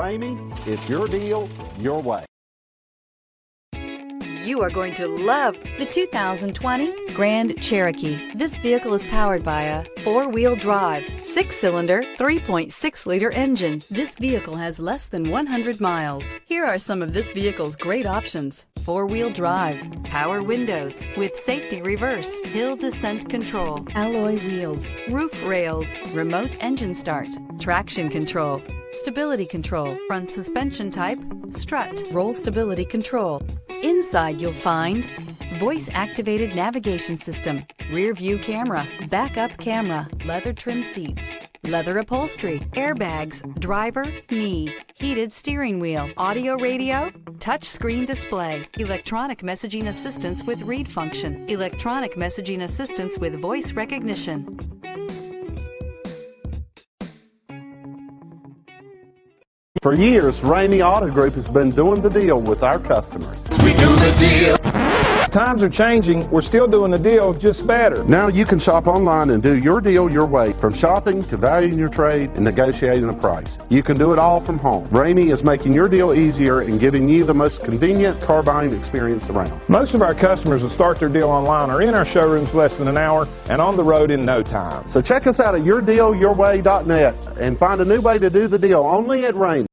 Ramey, it's your deal, your way. You are going to love the 2020 Grand Cherokee. This vehicle is powered by a 4-wheel drive, 6-cylinder, 3.6-liter engine. This vehicle has less than 100 miles. Here are some of this vehicle's great options: 4-wheel drive, power windows with safety reverse, hill descent control, alloy wheels, roof rails, remote engine start, traction control, stability control, front suspension type, strut, roll stability control. Inside you'll find voice-activated navigation system, rear view camera, backup camera, leather trim seats, leather upholstery, airbags, driver, knee, heated steering wheel, audio radio, touch screen display, electronic messaging assistance with read function, electronic messaging assistance with voice recognition. For years, Ramey Auto Group has been doing the deal with our customers. We do the deal. Times are changing. We're still doing the deal, just better. Now you can shop online and do your deal your way, from shopping to valuing your trade and negotiating a price. You can do it all from home. Ramey is making your deal easier and giving you the most convenient car buying experience around. Most of our customers that start their deal online are in our showrooms less than an hour and on the road in no time. So check us out at yourdealyourway.net and find a new way to do the deal only at Ramey.